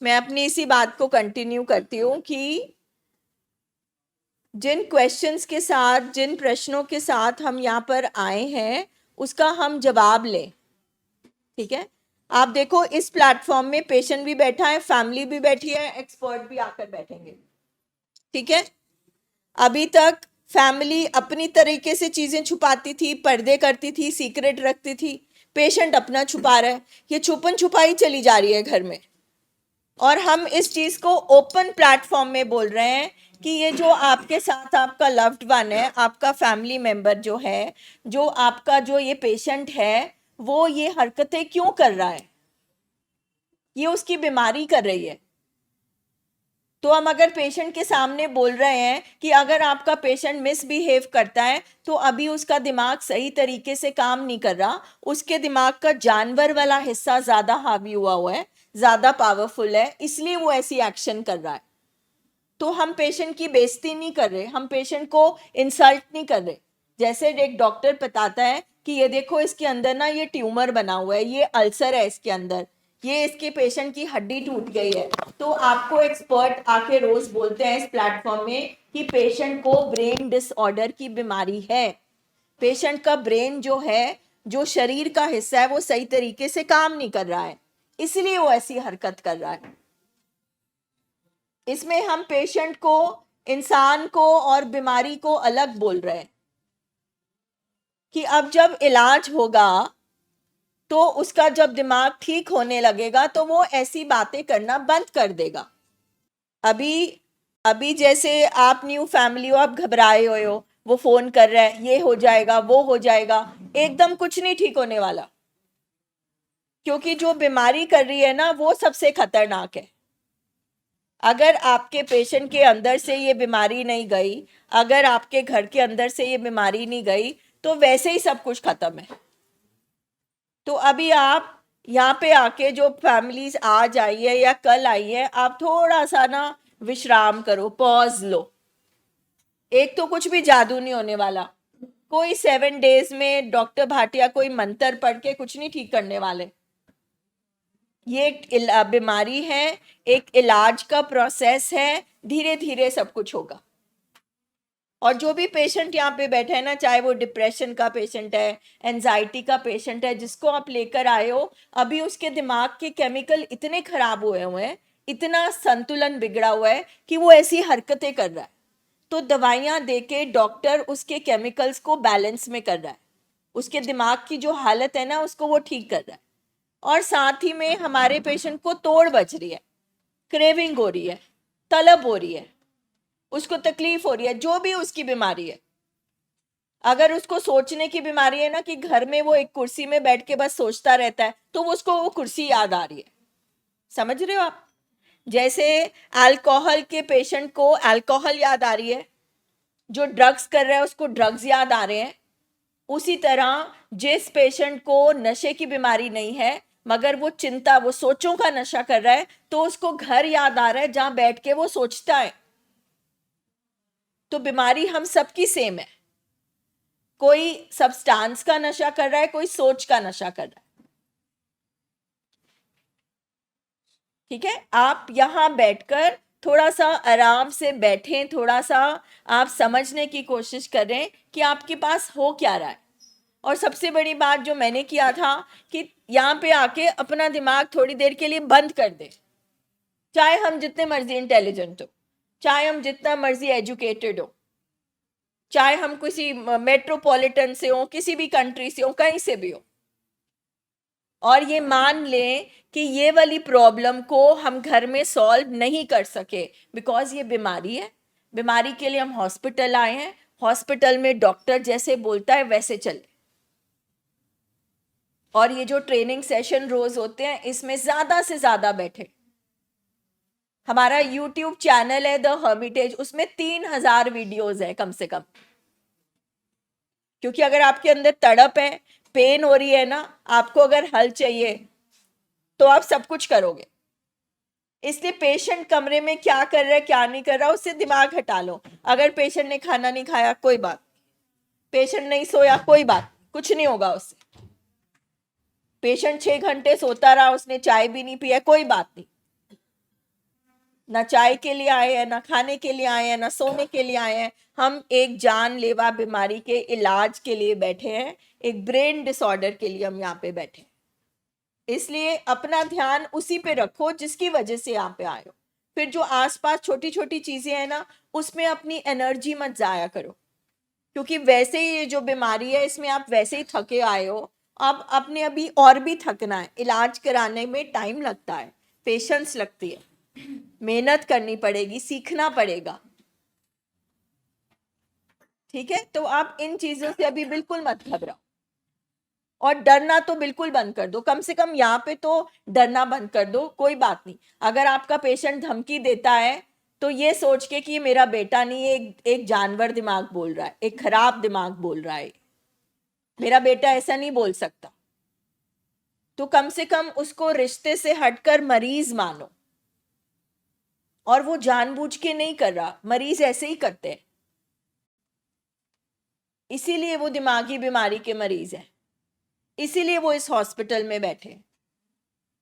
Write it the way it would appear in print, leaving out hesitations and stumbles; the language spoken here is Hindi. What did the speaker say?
मैं अपनी इसी बात को कंटिन्यू करती हूँ कि जिन क्वेश्चंस के साथ, जिन प्रश्नों के साथ हम यहाँ पर आए हैं उसका हम जवाब लें। ठीक है, आप देखो इस प्लेटफॉर्म में पेशेंट भी बैठा है, फैमिली भी बैठी है, एक्सपर्ट भी आकर बैठेंगे। ठीक है, अभी तक फैमिली अपनी तरीके से चीजें छुपाती थी, पर्दे करती थी, सीक्रेट रखती थी। पेशेंट अपना छुपा रहा है, ये छुपन छुपाई चली जा रही है घर में। और हम इस चीज को ओपन प्लेटफॉर्म में बोल रहे हैं कि ये जो आपके साथ आपका लव्ड वन है, आपका फैमिली मेंबर जो है, जो आपका जो ये पेशेंट है, वो ये हरकतें क्यों कर रहा है, ये उसकी बीमारी कर रही है। तो हम अगर पेशेंट के सामने बोल रहे हैं कि अगर आपका पेशेंट मिसबिहेव करता है तो अभी उसका दिमाग सही तरीके से काम नहीं कर रहा, उसके दिमाग का जानवर वाला हिस्सा ज्यादा हावी हुआ है, ज्यादा पावरफुल है, इसलिए वो ऐसी एक्शन कर रहा है। तो हम पेशेंट की बेइज्जती नहीं कर रहे, हम पेशेंट को इंसल्ट नहीं कर रहे। जैसे एक डॉक्टर बताता है कि ये देखो इसके अंदर ना ये ट्यूमर बना हुआ है, ये अल्सर है इसके अंदर, ये इसके पेशेंट की हड्डी टूट गई है, तो आपको एक्सपर्ट आके रोज बोलते हैं इस प्लेटफॉर्म में कि पेशेंट को ब्रेन डिसऑर्डर की बीमारी है। पेशेंट का ब्रेन जो है, जो शरीर का हिस्सा है, वो सही तरीके से काम नहीं कर रहा है, इसलिए वो ऐसी हरकत कर रहा है। इसमें हम पेशेंट को, इंसान को और बीमारी को अलग बोल रहे हैं कि अब जब इलाज होगा तो उसका जब दिमाग ठीक होने लगेगा तो वो ऐसी बातें करना बंद कर देगा। अभी अभी जैसे आप न्यू फैमिली हो, आप घबराए हुए हो, वो फोन कर रहा है, ये हो जाएगा वो हो जाएगा, एकदम कुछ नहीं ठीक होने वाला। क्योंकि जो बीमारी कर रही है ना वो सबसे खतरनाक है। अगर आपके पेशेंट के अंदर से ये बीमारी नहीं गई, अगर आपके घर के अंदर से ये बीमारी नहीं गई, तो वैसे ही सब कुछ खत्म है। तो अभी आप यहाँ पे आके जो फैमिलीज आज आई है या कल आई है, आप थोड़ा सा ना विश्राम करो, पॉज लो। एक तो कुछ भी जादू नहीं होने वाला, कोई 7 डेज में डॉक्टर भाटिया कोई मंत्र पढ़ के कुछ नहीं ठीक करने वाले। ये एक बीमारी है, एक इलाज का प्रोसेस है, धीरे धीरे सब कुछ होगा। और जो भी पेशेंट यहाँ पे बैठे हैं ना, चाहे वो डिप्रेशन का पेशेंट है, एंजाइटी का पेशेंट है, जिसको आप लेकर आए हो, अभी उसके दिमाग के केमिकल इतने खराब हुए हुए हैं, इतना संतुलन बिगड़ा हुआ है कि वो ऐसी हरकतें कर रहा है। तो दवाइयाँ देके डॉक्टर उसके केमिकल्स को बैलेंस में कर रहा है, उसके दिमाग की जो हालत है ना उसको वो ठीक कर रहा है। और साथ ही में हमारे पेशेंट को तोड़ बच रही है, क्रेविंग हो रही है, तलब हो रही है, उसको तकलीफ हो रही है, जो भी उसकी बीमारी है। अगर उसको सोचने की बीमारी है ना कि घर में वो एक कुर्सी में बैठ के बस सोचता रहता है, तो उसको वो कुर्सी याद आ रही है। समझ रहे हो आप? जैसे अल्कोहल के पेशेंट को अल्कोहल याद आ रही है, जो ड्रग्स कर रहा है उसको ड्रग्स याद आ रहे हैं, उसी तरह जिस पेशेंट को नशे की बीमारी नहीं है मगर वो चिंता, वो सोचों का नशा कर रहा है, तो उसको घर याद आ रहा है जहां बैठ के वो सोचता है। तो बीमारी हम सबकी सेम है, कोई सब्सटेंस का नशा कर रहा है, कोई सोच का नशा कर रहा है। ठीक है, आप यहां बैठकर थोड़ा सा आराम से बैठें, थोड़ा सा आप समझने की कोशिश करें कि आपके पास हो क्या रहा है। और सबसे बड़ी बात जो मैंने किया था कि यहाँ पे आके अपना दिमाग थोड़ी देर के लिए बंद कर दे। चाहे हम जितने मर्जी इंटेलिजेंट हो, चाहे हम जितना मर्जी एजुकेटेड हो, चाहे हम किसी मेट्रोपॉलिटन से हो, किसी भी कंट्री से हो, कहीं से भी हो, और ये मान लें कि ये वाली प्रॉब्लम को हम घर में सॉल्व नहीं कर सके बिकॉज ये बीमारी है, बीमारी के लिए हम हॉस्पिटल आए हैं, हॉस्पिटल में डॉक्टर जैसे बोलता है वैसे चले। और ये जो ट्रेनिंग सेशन रोज होते हैं इसमें ज्यादा से ज्यादा बैठे। हमारा यूट्यूब चैनल है द हर्मिटेज, उसमें 3,000 वीडियोस है कम से कम। क्योंकि अगर आपके अंदर तड़प है, पेन हो रही है ना, आपको अगर हल चाहिए तो आप सब कुछ करोगे। इसलिए पेशेंट कमरे में क्या कर रहा है क्या नहीं कर रहा उससे दिमाग हटा लो। अगर पेशेंट ने खाना नहीं खाया कोई बात, पेशेंट नहीं सोया कोई बात, कुछ नहीं होगा उससे। पेशेंट 6 घंटे सोता रहा, उसने चाय भी नहीं पिया, कोई बात नहीं। ना चाय के लिए आए हैं, ना खाने के लिए आए हैं, ना सोने के लिए आए हैं। हम एक जानलेवा बीमारी के इलाज के लिए बैठे हैं, एक ब्रेन डिसऑर्डर के लिए हम यहाँ पे बैठे हैं। इसलिए अपना ध्यान उसी पे रखो जिसकी वजह से यहाँ पे आए हो। फिर जो आसपास छोटी छोटी चीजें हैं ना, उसमें अपनी एनर्जी मत जाया करो, क्योंकि वैसे ही ये जो बीमारी है इसमें आप वैसे ही थके आए हो। अब अपने अभी और भी थकना है। इलाज कराने में टाइम लगता है, पेशेंस लगती है, मेहनत करनी पड़ेगी, सीखना पड़ेगा। ठीक है, तो आप इन चीजों से अभी बिल्कुल मत घबराओ, और डरना तो बिल्कुल बंद कर दो। कम से कम यहाँ पे तो डरना बंद कर दो। कोई बात नहीं, अगर आपका पेशेंट धमकी देता है तो ये सोच के कि ये मेरा बेटा नहीं है, एक जानवर दिमाग बोल रहा है, एक खराब दिमाग बोल रहा है, मेरा बेटा ऐसा नहीं बोल सकता। तो कम से कम उसको रिश्ते से हटकर मरीज मानो। और वो जानबूझ के नहीं कर रहा, मरीज ऐसे ही करते हैं, इसीलिए वो दिमागी बीमारी के मरीज हैं, इसीलिए वो इस हॉस्पिटल में बैठे हैं।